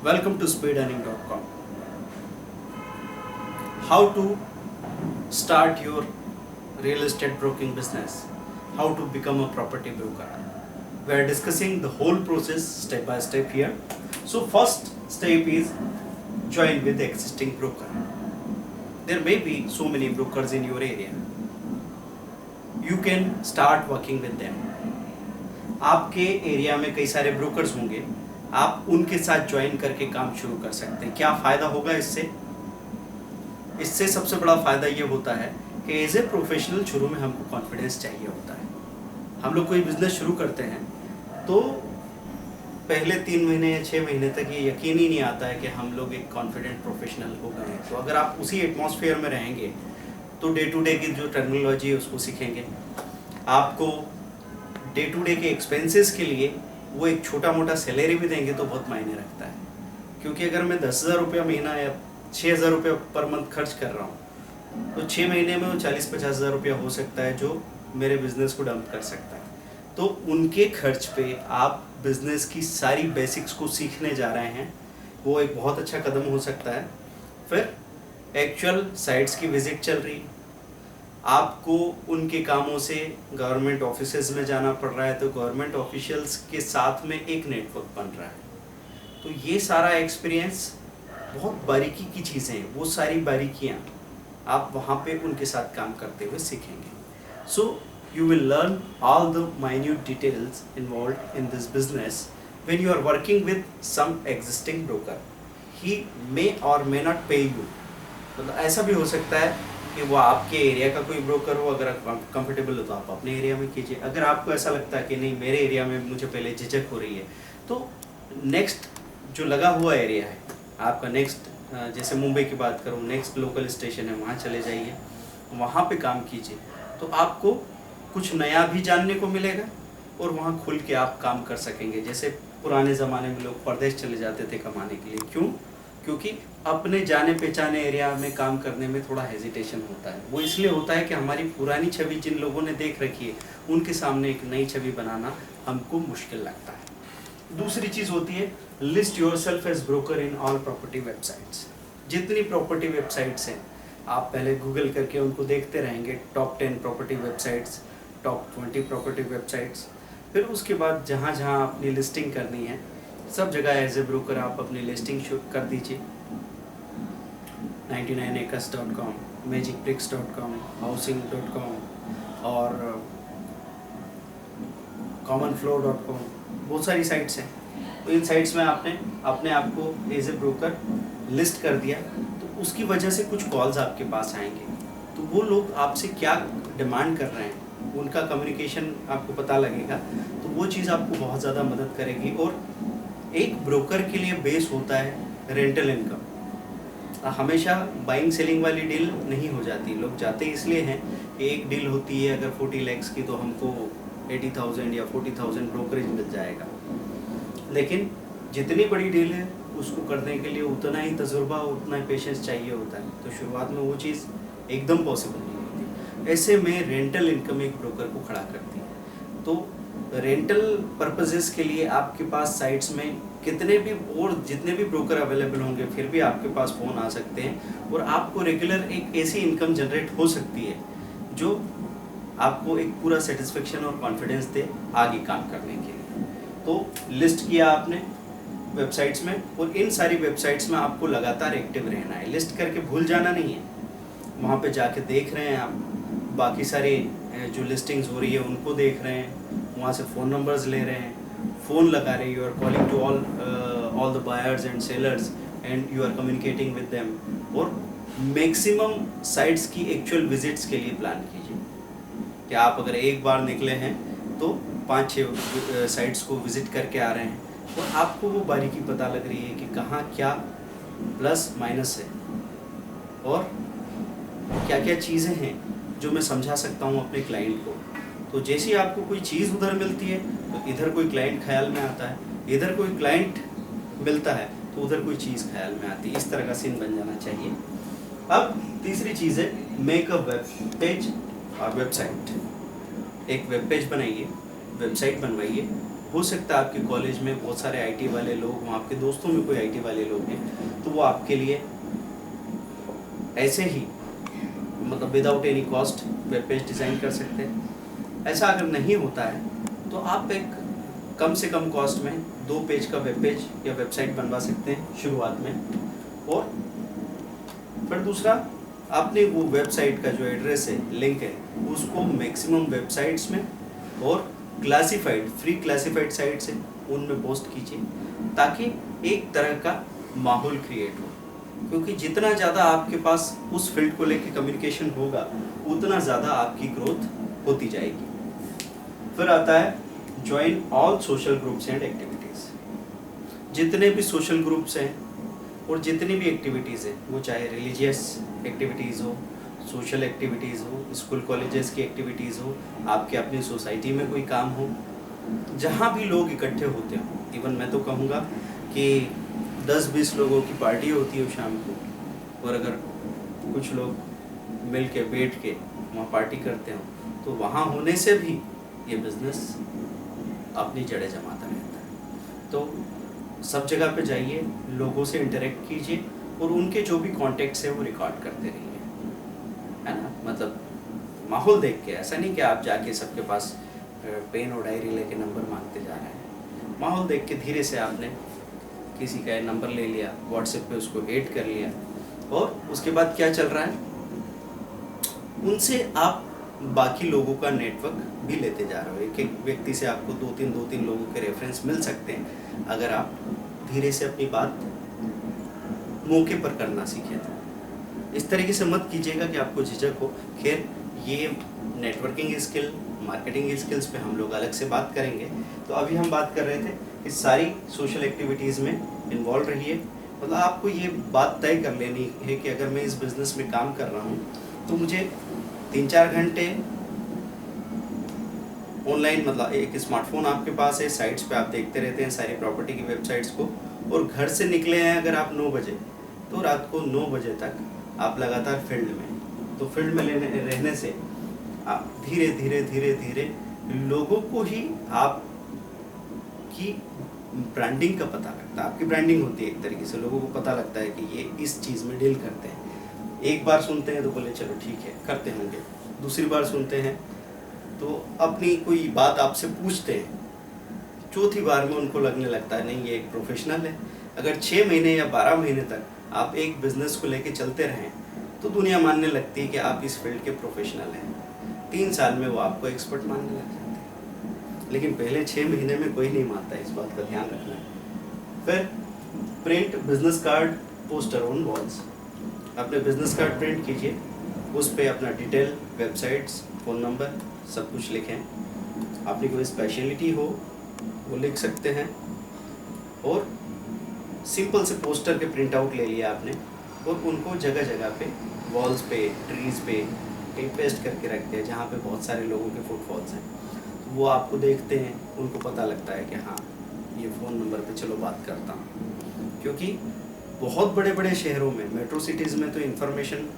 Welcome to speedearning.com. How to start your real estate broking business. How to become a property broker. We are discussing the whole process step by step here. So first step is join with the existing broker. There may be so many brokers in your area. You can start working with them. आपके area में कई सारे brokers होंगे, आप उनके साथ join करके काम शुरू कर सकते हैं। क्या फ़ायदा होगा इससे सबसे बड़ा फ़ायदा ये होता है कि एज ए प्रोफेशनल शुरू में हमको कॉन्फिडेंस चाहिए होता है। हम लोग कोई बिज़नेस शुरू करते हैं तो पहले 3 महीने या 6 महीने तक ये यकीन ही नहीं आता है कि हम लोग एक कॉन्फिडेंट प्रोफेशनल हो गए हैं। तो अगर आप उसी एटमॉस्फेयर में रहेंगे तो डे टू डे की जो टर्मिनोलॉजी है उसको सीखेंगे। आपको डे टू डे के एक्सपेंसेस के लिए वो एक छोटा मोटा सैलरी भी देंगे तो बहुत मायने रखता है, क्योंकि अगर मैं 10,000 रुपया महीना या 6,000 रुपया पर मंथ खर्च कर रहा हूँ तो 6 महीने में वो 40-50 हज़ार रुपया हो सकता है जो मेरे बिजनेस को डंप कर सकता है। तो उनके खर्च पे आप बिजनेस की सारी बेसिक्स को सीखने जा रहे हैं, वो एक बहुत अच्छा कदम हो सकता है। फिर एक्चुअल साइट्स की विजिट चल रही, आपको उनके कामों से गवर्नमेंट ऑफिसेज में जाना पड़ रहा है तो गवर्नमेंट ऑफिशियल्स के साथ में एक नेटवर्क बन रहा है। तो ये सारा एक्सपीरियंस बहुत बारीकी की चीज़ें हैं, वो सारी बारीकियाँ आप वहाँ पे उनके साथ काम करते हुए सीखेंगे। सो you will learn all the minute details involved in this business when you are working with some existing broker. He may or may not pay you. मतलब ऐसा भी हो सकता है कि वो आपके एरिया का कोई ब्रोकर हो, अगर आप कंफर्टेबल हो तो आप अपने एरिया में कीजिए। अगर आपको ऐसा लगता है कि नहीं मेरे एरिया में मुझे पहले झिझक हो रही है तो नेक्स्ट जो लगा हुआ एरिया है आपका, नेक्स्ट जैसे मुंबई की बात करूँ, नेक्स्ट लोकल स्टेशन है वहाँ चले जाइए, वहाँ पे काम कीजिए तो आपको कुछ नया भी जानने को मिलेगा और वहाँ खुल के आप काम कर सकेंगे। जैसे पुराने ज़माने में लोग परदेश चले जाते थे कमाने के लिए, क्यों? क्योंकि अपने जाने पहचाने एरिया में काम करने में थोड़ा हेजिटेशन होता है। वो इसलिए होता है कि हमारी पुरानी छवि जिन लोगों ने देख रखी है उनके सामने एक नई छवि बनाना हमको मुश्किल लगता है। दूसरी चीज़ होती है list yourself as broker in all property websites. जितनी प्रॉपर्टी वेबसाइट्स हैं आप पहले गूगल करके उनको देखते रहेंगे, top 10 property websites, top 20 property websites. फिर उसके बाद जहाँ जहाँ अपनी लिस्टिंग करनी है सब जगह एज ए ब्रोकर आप अपनी लिस्टिंग शुरू कर दीजिए। 99acres.com, magicbricks.com, housing.com और commonflow.com, बहुत सारी साइट्स हैं। तो इन साइट्स में आपने अपने आप को एज ए ब्रोकर लिस्ट कर दिया तो उसकी वजह से कुछ कॉल्स आपके पास आएंगे। तो वो लोग आपसे क्या डिमांड कर रहे हैं उनका कम्युनिकेशन आपको पता लगेगा, तो वो चीज़ आपको बहुत ज़्यादा मदद करेगी। और एक ब्रोकर के लिए बेस होता है रेंटल इनकम। हमेशा बाइंग सेलिंग वाली डील नहीं हो जाती, लोग जाते इसलिए हैं कि एक डील होती है अगर 40 लाख की तो हमको 80,000 या 40,000 ब्रोकरेज मिल जाएगा, लेकिन जितनी बड़ी डील है उसको करने के लिए उतना ही तजुर्बा उतना ही पेशेंस चाहिए होता है। तो शुरुआत में वो चीज़ एकदम पॉसिबल नहीं होती। ऐसे में रेंटल इनकम एक ब्रोकर को खड़ा करती है। तो रेंटल पर्पसेस के लिए आपके पास साइट्स में कितने भी और जितने भी ब्रोकर अवेलेबल होंगे फिर भी आपके पास फ़ोन आ सकते हैं और आपको रेगुलर एक ऐसी इनकम जनरेट हो सकती है जो आपको एक पूरा सेटिस्फेक्शन और कॉन्फिडेंस दे आगे काम करने के लिए। तो लिस्ट किया आपने वेबसाइट्स में और इन सारी वेबसाइट्स में आपको लगातार एक्टिव रहना है, लिस्ट करके भूल जाना नहीं है। वहाँ पे जाके देख रहे हैं आप, बाकी सारे जो लिस्टिंग्स हो रही है उनको देख रहे हैं, वहाँ से फ़ोन नंबर्स ले रहे हैं, फ़ोन लगा रहे हैं, you are calling to all the buyers and sellers and you are communicating with them. और मैक्सिमम साइट्स की एक्चुअल विजिट्स के लिए प्लान कीजिए कि आप अगर एक बार निकले हैं तो 5-6 साइट्स को विज़िट करके आ रहे हैं और आपको वो बारीकी पता लग रही है कि कहाँ क्या प्लस माइनस है और क्या क्या चीज़ें हैं जो मैं समझा सकता हूँ अपने क्लाइंट को। तो जैसे ही आपको कोई चीज़ उधर मिलती है तो इधर कोई क्लाइंट ख्याल में आता है, इधर कोई क्लाइंट मिलता है तो उधर कोई चीज़ ख्याल में आती है। इस तरह का सीन बन जाना चाहिए। अब तीसरी चीज़ है मेक अ वेब पेज और वेबसाइट। एक वेब पेज बनाइए, वेबसाइट बनवाइए हो सकता है आपके कॉलेज में बहुत सारे आईटी वाले लोग हों, आपके दोस्तों में कोई आईटी वाले लोग हैं, तो वो आपके लिए ऐसे ही मतलब without any cost web page design कर सकते हैं। ऐसा अगर नहीं होता है तो आप एक कम से कम कॉस्ट में 2 पेज का वेब पेज या वेबसाइट बनवा सकते हैं शुरुआत में। और फिर दूसरा, आपने वो वेबसाइट का जो एड्रेस है, लिंक है, उसको मैक्सिमम वेबसाइट्स में और क्लासिफाइड, फ्री क्लासिफाइड साइट्स हैं उनमें पोस्ट कीजिए, ताकि एक तरह का माहौल क्रिएट हो। क्योंकि जितना ज़्यादा आपके पास उस फील्ड को लेके कम्युनिकेशन होगा, उतना ज़्यादा आपकी ग्रोथ होती जाएगी। फिर आता है join all social groups and activities. जितने भी सोशल ग्रुप्स हैं और जितनी भी एक्टिविटीज़ हैं, वो चाहे रिलीजियस एक्टिविटीज़ हो, सोशल एक्टिविटीज़ हो, स्कूल कॉलेजेस की एक्टिविटीज़ हो, आपके अपनी सोसाइटी में कोई काम हो, जहाँ भी लोग इकट्ठे होते हो। इवन मैं तो कहूँगा कि 10-20 लोगों की पार्टी होती है शाम को, और अगर कुछ लोग मिल के बैठ के वहाँ पार्टी करते हो, तो वहाँ होने से भी ये बिज़नेस अपनी जड़ें जमाता रहता है। तो सब जगह पे जाइए, लोगों से इंटरेक्ट कीजिए और उनके जो भी कॉन्टेक्ट्स हैं वो रिकॉर्ड करते रहिए, है ना। मतलब माहौल देख के, ऐसा नहीं कि आप जाके सबके पास पेन और डायरी लेके नंबर मांगते जा रहे हैं। माहौल देख के धीरे से आपने किसी का नंबर ले लिया, व्हाट्सएप पे उसको ऐड कर लिया, और उसके बाद क्या चल रहा है, उनसे आप बाकी लोगों का नेटवर्क भी लेते जा रहे हो। एक एक व्यक्ति से आपको 2-3 लोगों के रेफरेंस मिल सकते हैं, अगर आप धीरे से अपनी बात मौके पर करना सीखें। तो इस तरीके से मत कीजिएगा कि आपको झिझक हो। खैर, ये नेटवर्किंग स्किल, मार्केटिंग स्किल्स पे हम लोग अलग से बात करेंगे। तो अभी हम बात कर रहे थे कि सारी सोशल एक्टिविटीज़ में इन्वॉल्व रहिए। मतलब आपको ये बात तय कर लेनी है कि अगर मैं इस बिज़नेस में काम कर रहा हूँ तो मुझे 3-4 घंटे ऑनलाइन, मतलब एक स्मार्टफोन आपके पास है, साइट्स पे आप देखते रहते हैं सारी प्रॉपर्टी की वेबसाइट्स को, और घर से निकले हैं अगर आप 9 बजे, तो रात को 9 बजे तक आप लगातार फील्ड में, तो फील्ड में रहने से आप धीरे धीरे धीरे धीरे लोगों को ही आपकी ब्रांडिंग का पता लगता है। आपकी ब्रांडिंग होती है एक तरीके से, लोगों को पता लगता है कि ये इस चीज़ में डील करते हैं। एक बार सुनते हैं तो बोले चलो ठीक है करते होंगे, दूसरी बार सुनते हैं तो अपनी कोई बात आपसे पूछते हैं, चौथी बार में उनको लगने लगता है नहीं ये एक प्रोफेशनल है। अगर 6 महीने या 12 महीने तक आप एक बिज़नेस को लेके चलते रहें तो दुनिया मानने लगती है कि आप इस फील्ड के प्रोफेशनल हैं। 3 साल में वो आपको एक्सपर्ट मानने लग जाते हैं, लेकिन पहले 6 महीने में कोई नहीं मानता, इस बात का ध्यान रखना है। फिर print business card, poster on walls. अपने बिजनेस कार्ड प्रिंट कीजिए, उस पर अपना डिटेल, वेबसाइट्स, फ़ोन नंबर सब कुछ लिखें। आपकी कोई स्पेशलिटी हो वो लिख सकते हैं, और सिंपल से पोस्टर के प्रिंट आउट ले लिया आपने, और उनको जगह जगह पे, वॉल्स पे, ट्रीज़ पे कहीं पेस्ट करके रखते हैं जहाँ पे बहुत सारे लोगों के फुटफॉल्स हैं। वो आपको देखते हैं, उनको पता लगता है कि हाँ ये फ़ोन नंबर पे चलो बात करता हूँ। क्योंकि बहुत बड़े बड़े शहरों में, मेट्रो सिटीज़ में तो इन्फॉर्मेशन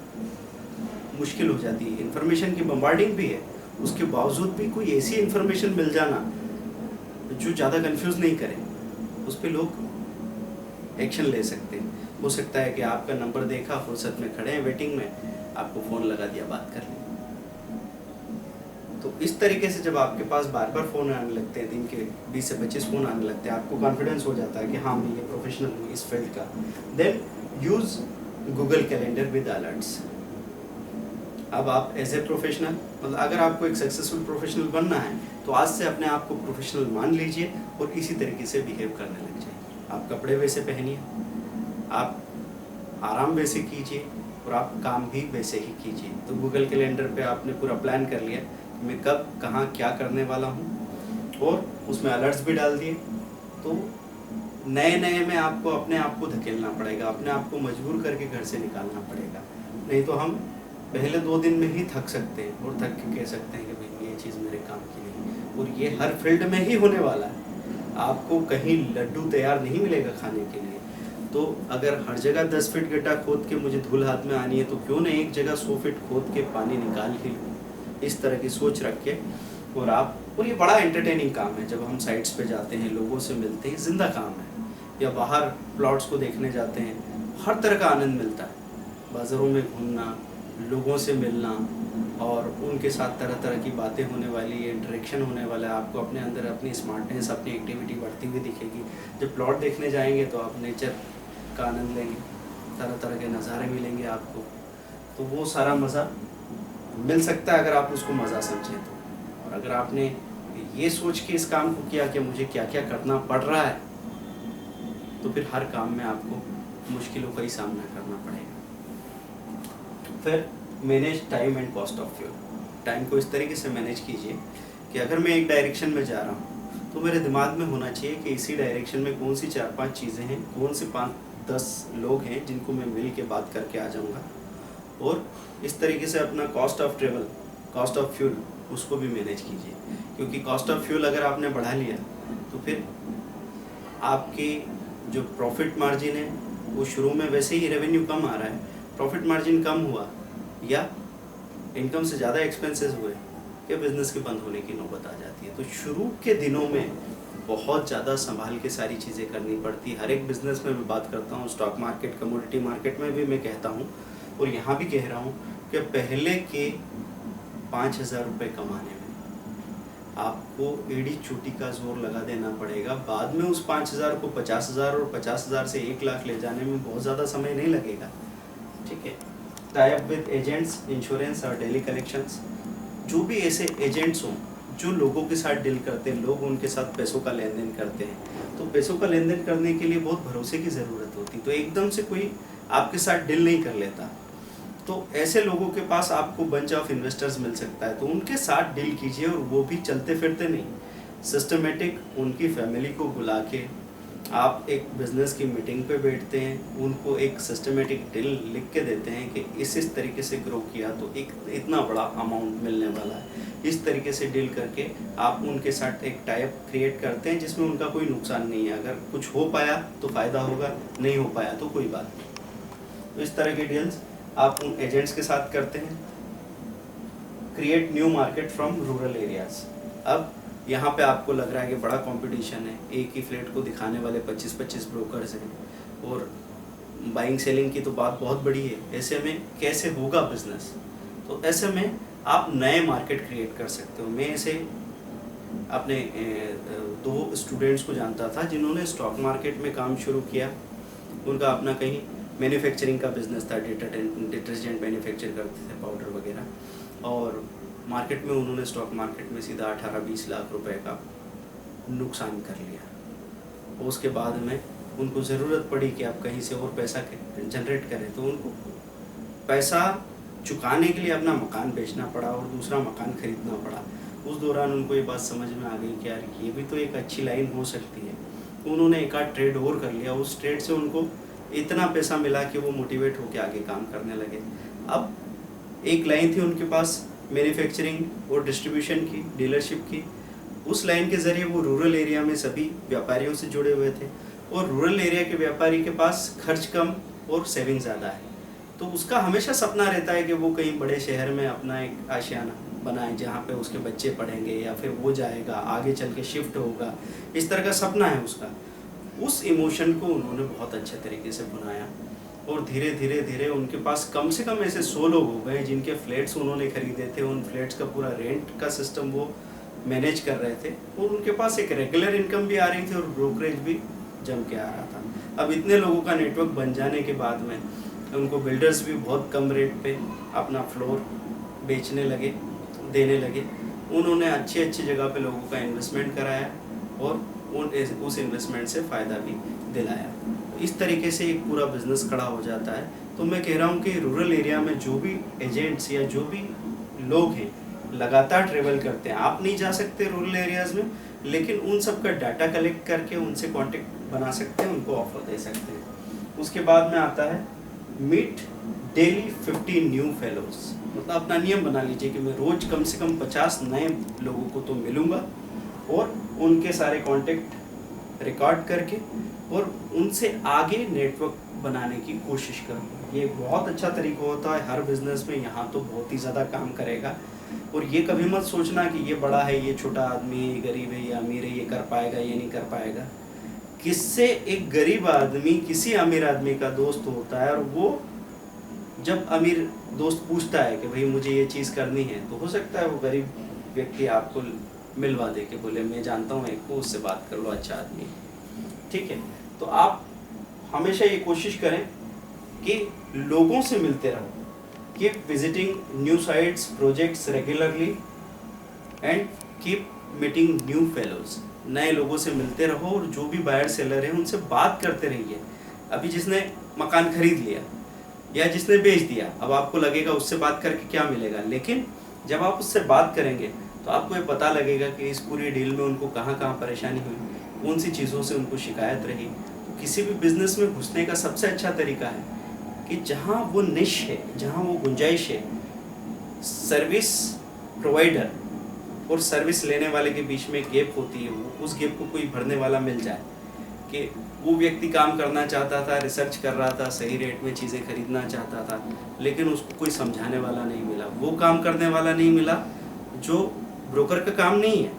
मुश्किल हो जाती है, इन्फॉर्मेशन की बम्बार्डिंग भी है, उसके बावजूद भी कोई ऐसी इन्फॉर्मेशन मिल जाना जो ज़्यादा कंफ्यूज नहीं करे, उस पर लोग एक्शन ले सकते हैं। हो सकता है कि आपका नंबर देखा, फुर्सत में खड़े हैं वेटिंग में, आपको फ़ोन लगा दिया, बात कर ली। तो इस तरीके से जब आपके पास बार बार फ़ोन आने लगते हैं, दिन के 20 से 25 फ़ोन आने लगते हैं, आपको कॉन्फिडेंस हो जाता है कि हाँ मैं ये प्रोफेशनल हूँ इस फील्ड का। Then use Google calendar with alerts. अब आप एज ए प्रोफेशनल, मतलब अगर आपको एक सक्सेसफुल प्रोफेशनल बनना है तो आज से अपने आप को प्रोफेशनल मान लीजिए और इसी तरीके से बिहेव करने लग जाइए। आप कपड़े वैसे पहनिए, आप आराम वैसे कीजिए, और आप काम भी वैसे ही कीजिए। तो गूगल कैलेंडर पे आपने पूरा प्लान कर लिया कि मैं कब कहाँ क्या करने वाला हूँ, और उसमें अलर्ट्स भी डाल दिए। तो नए में आपको अपने आप को धकेलना पड़ेगा, अपने आप को मजबूर करके घर से निकालना पड़ेगा, नहीं तो हम पहले 2 दिन में ही थक सकते हैं, और थक के कह सकते हैं कि भाई ये चीज़ मेरे काम की नहीं। और ये हर फील्ड में ही होने वाला है, आपको कहीं लड्डू तैयार नहीं मिलेगा खाने के लिए। तो अगर हर जगह 10 फीट गड्ढा खोद के मुझे धूल हाथ में आनी है, तो क्यों ना एक जगह 100 फीट खोद के पानी निकाल ही लूँ। इस तरह की सोच रख के और ये बड़ा एंटरटेनिंग काम है। जब हम साइट्स पे जाते हैं, लोगों से मिलते हैं, जिंदा काम है। या बाहर प्लॉट्स को देखने जाते हैं, हर तरह का आनंद मिलता है। बाज़ारों में घूमना, लोगों से मिलना और उनके साथ तरह तरह की बातें होने वाली, इंटरेक्शन होने वाला है। आपको अपने अंदर अपनी स्मार्टनेस, अपनी एक्टिविटी बढ़ती हुई दिखेगी। जब प्लॉट देखने जाएंगे तो आप नेचर का आनंद लेंगे, तरह तरह के नज़ारे मिलेंगे आपको। तो वो सारा मज़ा मिल सकता है अगर आप उसको मज़ा समझें तो। और अगर आपने ये सोच के इस काम को किया कि मुझे क्या क्या करना पड़ रहा है, तो फिर हर काम में आपको मुश्किलों का ही सामना करना पड़ेगा। फिर manage time and cost of fuel. Time को इस तरीके से मैनेज कीजिए कि अगर मैं एक डायरेक्शन में जा रहा हूँ तो मेरे दिमाग में होना चाहिए कि इसी डायरेक्शन में कौन सी 4-5 चीज़ें हैं, कौन से 5-10 लोग हैं जिनको मैं मिल के बात करके आ जाऊँगा। और इस तरीके से अपना cost of travel, cost of fuel, उसको भी मैनेज कीजिए। क्योंकि कॉस्ट ऑफ फ्यूल अगर आपने बढ़ा लिया तो फिर आपकी जो प्रॉफिट मार्जिन है वो शुरू में वैसे ही रेवेन्यू कम आ रहा है, प्रॉफिट मार्जिन कम हुआ या इनकम से ज़्यादा एक्सपेंसेस हुए कि बिज़नेस के बंद होने की नौबत आ जाती है। तो शुरू के दिनों में बहुत ज़्यादा संभाल के सारी चीज़ें करनी पड़ती। हर एक बिज़नेस में मैं बात करता हूँ, स्टॉक मार्केट, कमोडिटी मार्केट में भी मैं कहता हूँ और यहाँ भी कह रहा हूँ कि पहले के 5,000 रुपये कमाने में आपको एड़ी चोटी का जोर लगा देना पड़ेगा। बाद में उस 5,000 को 50,000 और 50,000 से 1 लाख ले जाने में बहुत ज़्यादा समय नहीं लगेगा। ठीक है। Tie up with agents, insurance और डेली कलेक्शंस। जो भी ऐसे एजेंट्स हों जो लोगों के साथ डील करते हैं, लोग उनके साथ पैसों का लेन देन करते हैं, तो पैसों का लेन देन करने के लिए बहुत भरोसे की ज़रूरत होती। तो एकदम से कोई आपके साथ डील नहीं कर लेता। तो ऐसे लोगों के पास आपको बंच ऑफ इन्वेस्टर्स मिल सकता है, तो उनके साथ डील कीजिए। और वो भी चलते फिरते नहीं, सिस्टमेटिक उनकी फैमिली को बुला के आप एक बिज़नेस की मीटिंग पे बैठते हैं, उनको एक सिस्टमेटिक डील लिख के देते हैं कि इस तरीके से ग्रो किया तो एक इतना बड़ा अमाउंट मिलने वाला है। इस तरीके से डील करके आप उनके साथ एक टाइप क्रिएट करते हैं जिसमें उनका कोई नुकसान नहीं है। अगर कुछ हो पाया तो फ़ायदा होगा, नहीं हो पाया तो कोई बात नहीं। तो इस तरह के डील्स आप उन एजेंट्स के साथ करते हैं। Create new market from rural areas. अब यहाँ पे आपको लग रहा है कि बड़ा कंपटीशन है, एक ही फ्लैट को दिखाने वाले 25-25 ब्रोकर्स हैं और बाइंग सेलिंग की तो बात बहुत बड़ी है। ऐसे में कैसे होगा बिजनेस? तो ऐसे में आप नए मार्केट क्रिएट कर सकते हो। मैं ऐसे अपने 2 स्टूडेंट्स को जानता था जिन्होंने स्टॉक मार्केट में काम शुरू किया। उनका अपना कहीं मैन्युफैक्चरिंग का बिजनेस था, डिटर्जेंट मैन्युफैक्चर करते थे, पाउडर वगैरह, और मार्केट में उन्होंने स्टॉक मार्केट में सीधा 18-20 लाख रुपए का नुकसान कर लिया। उसके बाद में उनको ज़रूरत पड़ी कि आप कहीं से और पैसा जनरेट करें, तो उनको पैसा चुकाने के लिए अपना मकान बेचना पड़ा और दूसरा मकान खरीदना पड़ा। उस दौरान उनको ये बात समझ में आ गई कि यार ये भी तो एक अच्छी लाइन हो सकती है। उन्होंने एक आध ट्रेड और कर लिया, उस ट्रेड से उनको इतना पैसा मिला कि वो मोटिवेट होकर आगे काम करने लगे। अब एक लाइन थी उनके पास मैन्युफैक्चरिंग और डिस्ट्रीब्यूशन की, डीलरशिप की। उस लाइन के ज़रिए वो रूरल एरिया में सभी व्यापारियों से जुड़े हुए थे और रूरल एरिया के व्यापारी के पास खर्च कम और सेविंग ज़्यादा है। तो उसका हमेशा सपना रहता है कि वो कहीं बड़े शहर में अपना एक आशियाना बनाए जहाँ पे उसके बच्चे पढ़ेंगे या फिर वो जाएगा, आगे चल के शिफ्ट होगा, इस तरह का सपना है उसका। उस इमोशन को उन्होंने बहुत अच्छे तरीके से बनाया और धीरे धीरे धीरे उनके पास कम से कम ऐसे 100 लोग हो गए जिनके फ्लैट्स उन्होंने खरीदे थे। उन फ्लैट्स का पूरा रेंट का सिस्टम वो मैनेज कर रहे थे और उनके पास एक रेगुलर इनकम भी आ रही थी और ब्रोकरेज भी जम के आ रहा था। अब इतने लोगों का नेटवर्क बन जाने के बाद में उनको बिल्डर्स भी बहुत कम रेट पे अपना फ्लोर बेचने लगे, देने लगे। उन्होंने अच्छी अच्छी जगह पे लोगों का इन्वेस्टमेंट कराया और उस इन्वेस्टमेंट से फ़ायदा भी दिलाया। इस तरीके से एक पूरा बिजनेस खड़ा हो जाता है। तो मैं कह रहा हूँ कि रूरल एरिया में जो भी एजेंट्स या जो भी लोग हैं लगातार ट्रेवल करते हैं, आप नहीं जा सकते रूरल एरियाज़ में, लेकिन उन सब का डाटा कलेक्ट करके उनसे कांटेक्ट बना सकते हैं, उनको ऑफर दे सकते हैं। उसके बाद में आता है मीट डेली 50 न्यू फेलोज। मतलब अपना नियम बना लीजिए कि मैं रोज़ कम से कम 50 नए लोगों को तो मिलूँगा और उनके सारे कॉन्टेक्ट रिकॉर्ड करके और उनसे आगे नेटवर्क बनाने की कोशिश करो। ये बहुत अच्छा तरीका होता है हर बिजनेस में, यहाँ तो बहुत ही ज़्यादा काम करेगा। और ये कभी मत सोचना कि ये बड़ा है, ये छोटा आदमी है, ये गरीब है, ये अमीर है, ये कर पाएगा, ये नहीं कर पाएगा। किससे एक गरीब आदमी किसी अमीर आदमी का दोस्त होता है, और वो जब अमीर दोस्त पूछता है कि भाई मुझे ये चीज़ करनी है, तो हो सकता है वो गरीब व्यक्ति आपको मिलवा दे के बोले मैं जानता हूँ एक को, उससे बात कर लो, अच्छा आदमी है। ठीक है, तो आप हमेशा ये कोशिश करें कि लोगों से मिलते रहो। Keep visiting new sites, projects regularly and keep meeting new fellows. नए लोगों से मिलते रहो और जो भी बायर सेलर हैं उनसे बात करते रहिए। अभी जिसने मकान खरीद लिया या जिसने बेच दिया, अब आपको लगेगा उससे बात करके क्या मिलेगा, लेकिन जब आप उससे बात करेंगे तो आपको ये पता लगेगा कि इस पूरी डील में उनको कहाँ कहाँ परेशानी हुई, कौन सी चीज़ों से उनको शिकायत रही। तो किसी भी बिजनेस में घुसने का सबसे अच्छा तरीका है कि जहाँ वो निश है, जहाँ वो गुंजाइश है, सर्विस प्रोवाइडर और सर्विस लेने वाले के बीच में गैप होती है, वो उस गैप को कोई भरने वाला मिल जाए। कि वो व्यक्ति काम करना चाहता था, रिसर्च कर रहा था, सही रेट में चीज़ें खरीदना चाहता था, लेकिन उसको कोई समझाने वाला नहीं मिला, वो काम करने वाला नहीं मिला जो ब्रोकर का काम नहीं है,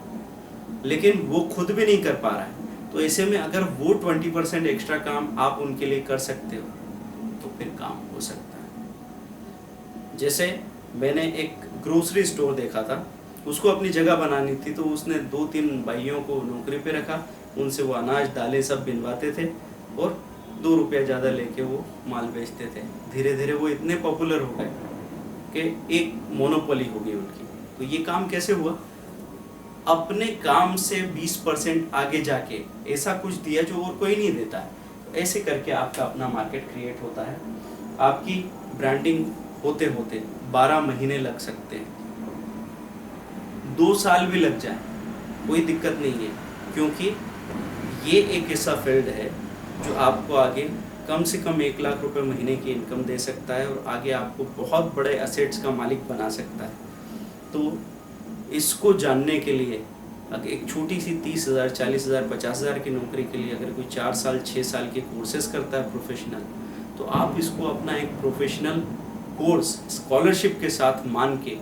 लेकिन वो खुद भी नहीं कर पा रहा है। तो ऐसे में अगर वो 20% एक्स्ट्रा काम आप उनके लिए कर सकते हो तो फिर काम हो सकता है। जैसे मैंने एक ग्रोसरी स्टोर देखा था, उसको अपनी जगह बनानी थी, तो उसने 2-3 भाइयों को नौकरी पे रखा, उनसे वो अनाज दालें सब बिनवाते थे और 2 रुपया ज़्यादा लेके वो माल बेचते थे। धीरे धीरे वो इतने पॉपुलर हो गए कि एक मोनोपोली हो गई उनकी। तो ये काम कैसे हुआ? अपने काम से 20% आगे जाके ऐसा कुछ दिया जो और कोई नहीं देता है। तो ऐसे करके आपका अपना मार्केट क्रिएट होता है। आपकी ब्रांडिंग होते होते 12 महीने लग सकते हैं, 2 साल भी लग जाए, कोई दिक्कत नहीं है, क्योंकि ये एक ऐसा फील्ड है जो आपको आगे कम से कम 1 लाख रुपए महीने की इनकम दे सकता है और आगे आपको बहुत बड़े एसेट्स का मालिक बना सकता है। तो इसको जानने के लिए अगर एक छोटी सी 30,000, 40,000, 50,000 की नौकरी के लिए अगर कोई 4 साल 6 साल के कोर्सेज करता है प्रोफेशनल, तो आप इसको अपना एक प्रोफेशनल कोर्स स्कॉलरशिप के साथ मान के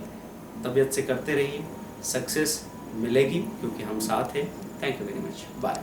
तबीयत से करते रहिए। सक्सेस मिलेगी क्योंकि हम साथ हैं। Thank you very much, bye.